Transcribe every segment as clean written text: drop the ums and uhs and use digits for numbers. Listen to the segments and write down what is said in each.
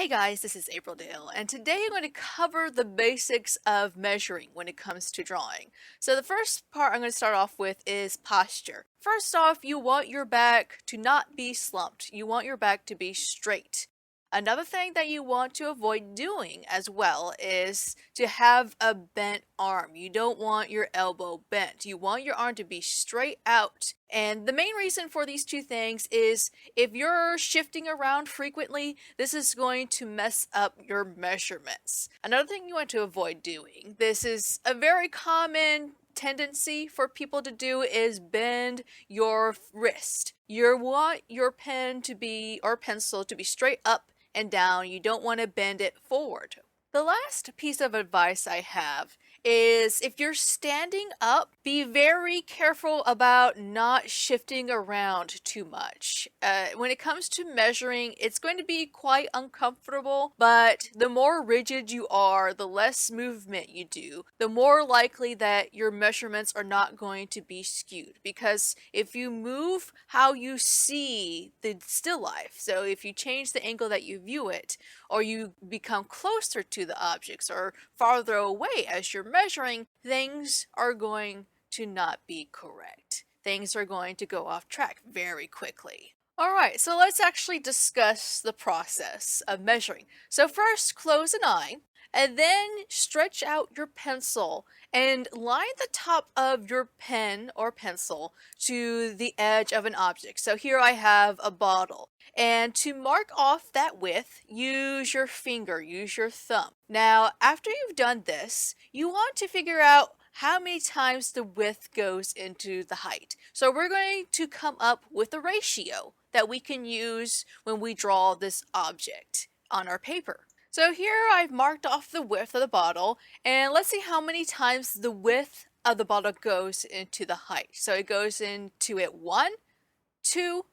Hey guys, this is April Dale, and today I'm going to cover the basics of measuring when it comes to drawing. So the first part I'm going to start off with is posture. First off, you want your back to not be slumped. You want your back to be straight. Another thing that you want to avoid doing as well is to have a bent arm. You don't want your elbow bent. You want your arm to be straight out. And the main reason for these two things is if you're shifting around frequently, this is going to mess up your measurements. Another thing you want to avoid doing, this is a very common tendency for people to do, is bend your wrist. You want your pen to be, or pencil to be straight up and down. You don't want to bend it forward. The last piece of advice I have is if you're standing up, be very careful about not shifting around too much. When it comes to measuring, it's going to be quite uncomfortable, but the more rigid you are, the less movement you do, the more likely that your measurements are not going to be skewed. Because if you move how you see the still life, so if you change the angle that you view it, or you become closer to the objects or farther away as you're measuring, things are going to not be correct. Things are going to go off track very quickly. Alright, so let's actually discuss the process of measuring. So first, close an eye, and then stretch out your pencil and line the top of your pen or pencil to the edge of an object. So here I have a bottle. And to mark off that width, use your finger, use your thumb. Now, after you've done this, you want to figure out how many times the width goes into the height. So we're going to come up with a ratio that we can use when we draw this object on our paper. So here I've marked off the width of the bottle, and let's see how many times the width of the bottle goes into the height. So it goes into it 1, 2,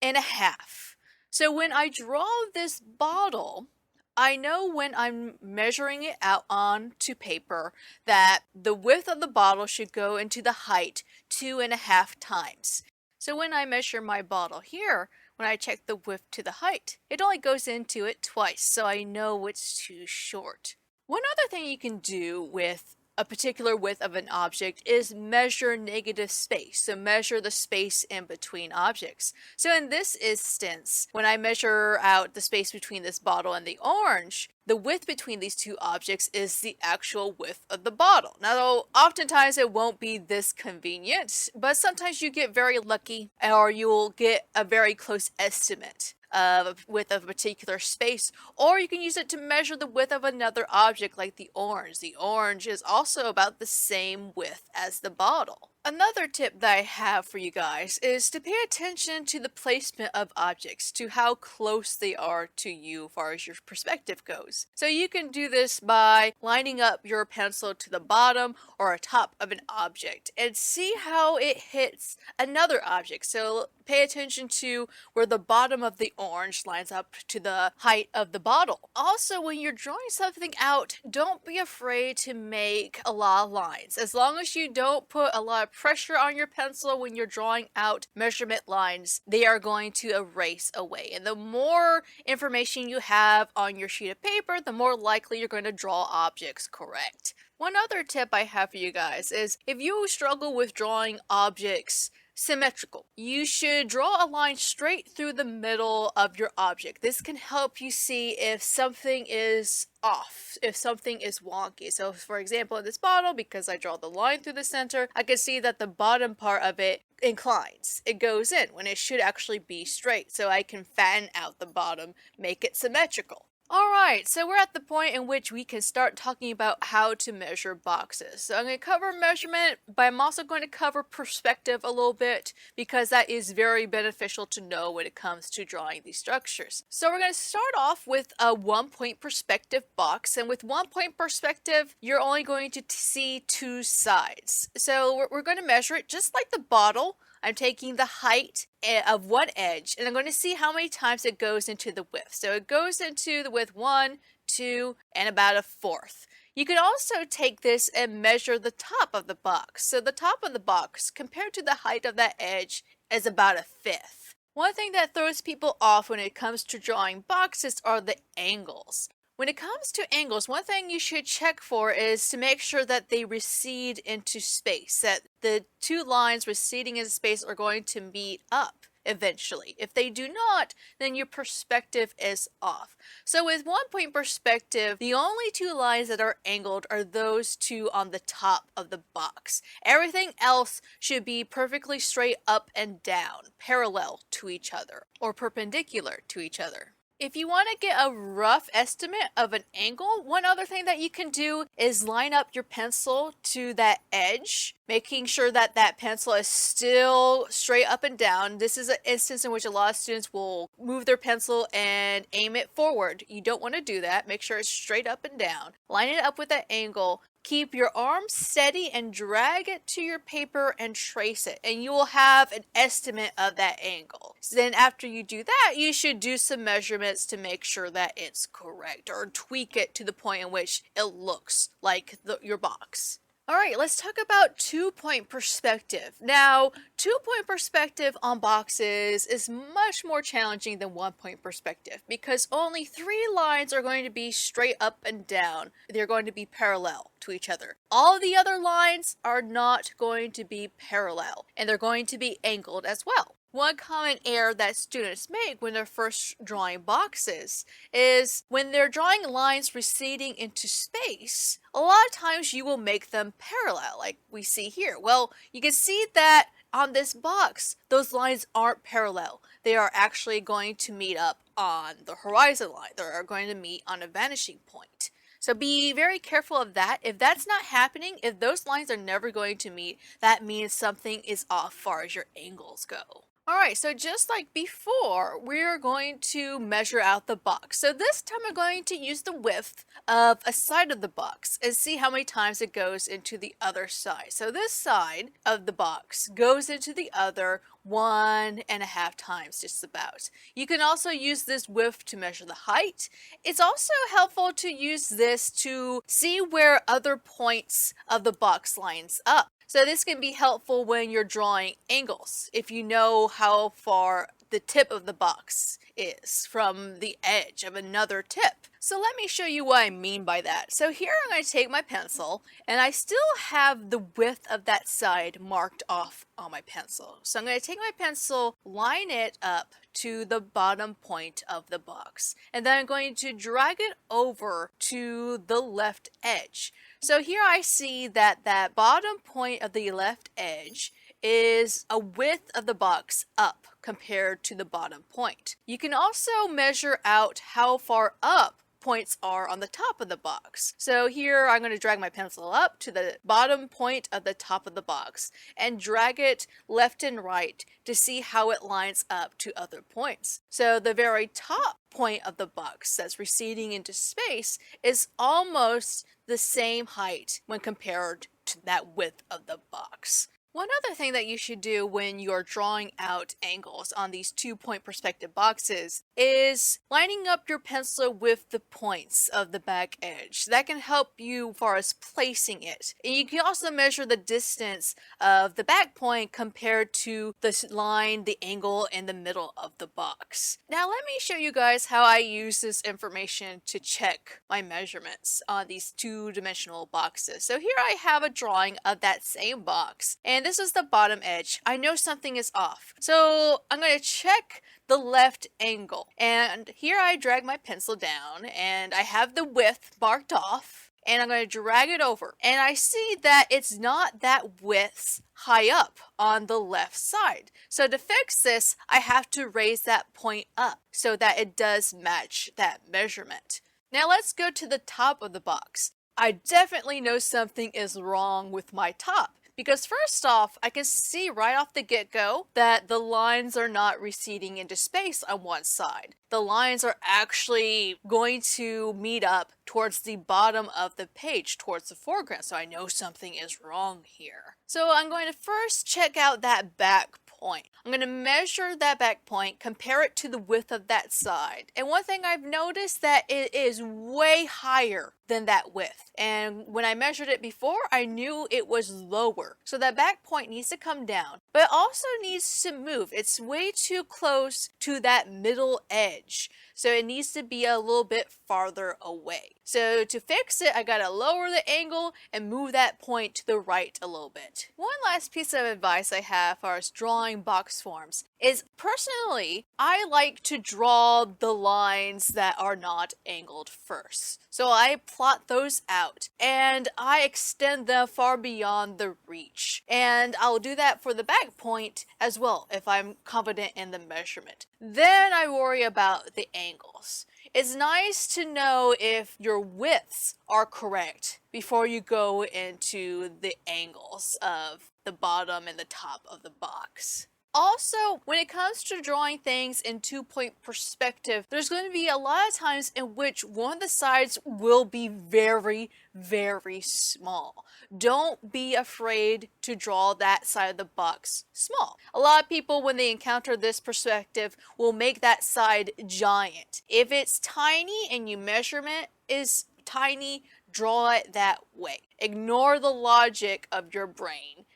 and a half. So when I draw this bottle, I know when I'm measuring it out onto paper that the width of the bottle should go into the height 2.5 times. So when I measure my bottle here, when I check the width to the height, it only goes into it twice, so I know it's too short. One other thing you can do with a particular width of an object is measure negative space. So measure the space in between objects. So in this instance, when I measure out the space between this bottle and the orange, the width between these two objects is the actual width of the bottle. Now, oftentimes it won't be this convenient, but sometimes you get very lucky or you'll get a very close estimate of width of a particular space, or you can use it to measure the width of another object like the orange. The orange is also about the same width as the bottle. Another tip that I have for you guys is to pay attention to the placement of objects, to how close they are to you as far as your perspective goes. So you can do this by lining up your pencil to the bottom or top of an object and see how it hits another object. So pay attention to where the bottom of the orange lines up to the height of the bottle. Also, when you're drawing something out, don't be afraid to make a lot of lines. As long as you don't put a lot of pressure on your pencil when you're drawing out measurement lines, they are going to erase away. And the more information you have on your sheet of paper, the more likely you're going to draw objects correct. One other tip I have for you guys is if you struggle with drawing objects symmetrical, you should draw a line straight through the middle of your object. This can help you see if something is off, if something is wonky. So for example, in this bottle, because I draw the line through the center, I can see that the bottom part of it inclines. It goes in when it should actually be straight. So I can fatten out the bottom, make it symmetrical. Alright, so we're at the point in which we can start talking about how to measure boxes. So I'm going to cover measurement, but I'm also going to cover perspective a little bit because that is very beneficial to know when it comes to drawing these structures. So we're going to start off with a 1-point perspective box, and with 1-point perspective, you're only going to see two sides. So we're going to measure it just like the bottle. I'm taking the height of one edge, and I'm going to see how many times it goes into the width. So it goes into the width 1, 2, and about 1/4. You can also take this and measure the top of the box. So the top of the box, compared to the height of that edge, is about 1/5. One thing that throws people off when it comes to drawing boxes are the angles. When it comes to angles, one thing you should check for is to make sure that they recede into space, that the two lines receding into space are going to meet up eventually. If they do not, then your perspective is off. So with 1 point perspective, the only two lines that are angled are those two on the top of the box. Everything else should be perfectly straight up and down, parallel to each other, or perpendicular to each other. If you want to get a rough estimate of an angle, one other thing that you can do is line up your pencil to that edge, making sure that that pencil is still straight up and down. This is an instance in which a lot of students will move their pencil and aim it forward. You don't want to do that. Make sure it's straight up and down. Line it up with that angle. Keep your arm steady and drag it to your paper and trace it, and you will have an estimate of that angle. So then after you do that, you should do some measurements to make sure that it's correct, or tweak it to the point in which it looks like your box. Alright, let's talk about 2-point perspective. Now, 2-point perspective on boxes is much more challenging than 1-point perspective because only 3 lines are going to be straight up and down. They're going to be parallel to each other. All the other lines are not going to be parallel, and they're going to be angled as well. One common error that students make when they're first drawing boxes is when they're drawing lines receding into space, a lot of times you will make them parallel, like we see here. Well, you can see that on this box, those lines aren't parallel. They are actually going to meet up on the horizon line. They are going to meet on a vanishing point. So be very careful of that. If that's not happening, if those lines are never going to meet, that means something is off as far as your angles go. Alright, so just like before, we're going to measure out the box. So this time I'm going to use the width of a side of the box and see how many times it goes into the other side. So this side of the box goes into the other 1.5 times, just about. You can also use this width to measure the height. It's also helpful to use this to see where other points of the box lines up. So this can be helpful when you're drawing angles, if you know how far the tip of the box is from the edge of another tip. So let me show you what I mean by that. So here I'm going to take my pencil, and I still have the width of that side marked off on my pencil. So I'm going to take my pencil, line it up to the bottom point of the box, and then I'm going to drag it over to the left edge. So here I see that that bottom point of the left edge is a width of the box up compared to the bottom point. You can also measure out how far up points are on the top of the box. So here I'm going to drag my pencil up to the bottom point of the top of the box and drag it left and right to see how it lines up to other points. So the very top point of the box that's receding into space is almost the same height when compared to that width of the box. One other thing that you should do when you're drawing out angles on these 2-point perspective boxes is lining up your pencil with the points of the back edge. That can help you as far as placing it. And you can also measure the distance of the back point compared to the line, the angle in the middle of the box. Now let me show you guys how I use this information to check my measurements on these 2-dimensional boxes. So here I have a drawing of that same box, and this is the bottom edge. I know something is off. So I'm going to check the left angle. And here I drag my pencil down and I have the width marked off. And I'm going to drag it over. And I see that it's not that width high up on the left side. So to fix this, I have to raise that point up so that it does match that measurement. Now let's go to the top of the box. I definitely know something is wrong with my top. Because first off, I can see right off the get-go that the lines are not receding into space on one side. The lines are actually going to meet up towards the bottom of the page, towards the foreground, so I know something is wrong here. So I'm going to first check out that back point. I'm going to measure that back point, compare it to the width of that side. And one thing I've noticed that it is way higher than that width. And when I measured it before, I knew it was lower. So that back point needs to come down, but it also needs to move. It's way too close to that middle edge. So it needs to be a little bit farther away. So to fix it, I gotta lower the angle and move that point to the right a little bit. One last piece of advice I have as far as drawing box forms is personally, I like to draw the lines that are not angled first. So I plot those out and I extend them far beyond the reach. And I'll do that for the back point as well if I'm confident in the measurement. Then I worry about the angles. It's nice to know if your widths are correct before you go into the angles of the bottom and the top of the box. Also, when it comes to drawing things in 2-point perspective, there's going to be a lot of times in which one of the sides will be very, very small. Don't be afraid to draw that side of the box small. A lot of people, when they encounter this perspective, will make that side giant. If it's tiny and your measurement is tiny, draw it that way. Ignore the logic of your brain.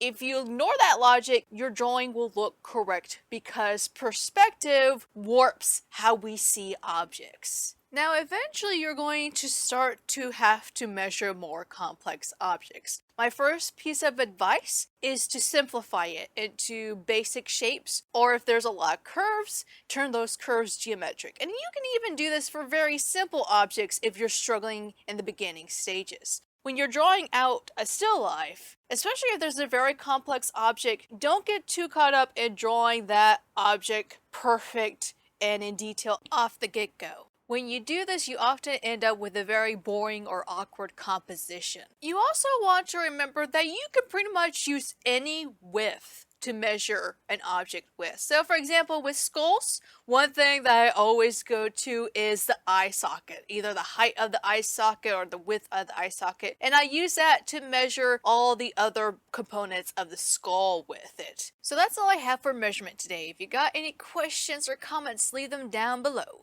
If you ignore that logic, your drawing will look correct because perspective warps how we see objects. Now, eventually you're going to start to have to measure more complex objects. My first piece of advice is to simplify it into basic shapes, or if there's a lot of curves, turn those curves geometric. And you can even do this for very simple objects if you're struggling in the beginning stages. When you're drawing out a still life, especially if there's a very complex object, don't get too caught up in drawing that object perfect and in detail off the get-go. When you do this, you often end up with a very boring or awkward composition. You also want to remember that you can pretty much use any width to measure an object with. So for example, with skulls, one thing that I always go to is the eye socket, either the height of the eye socket or the width of the eye socket, and I use that to measure all the other components of the skull with it. So that's all I have for measurement today. If you got any questions or comments, leave them down below.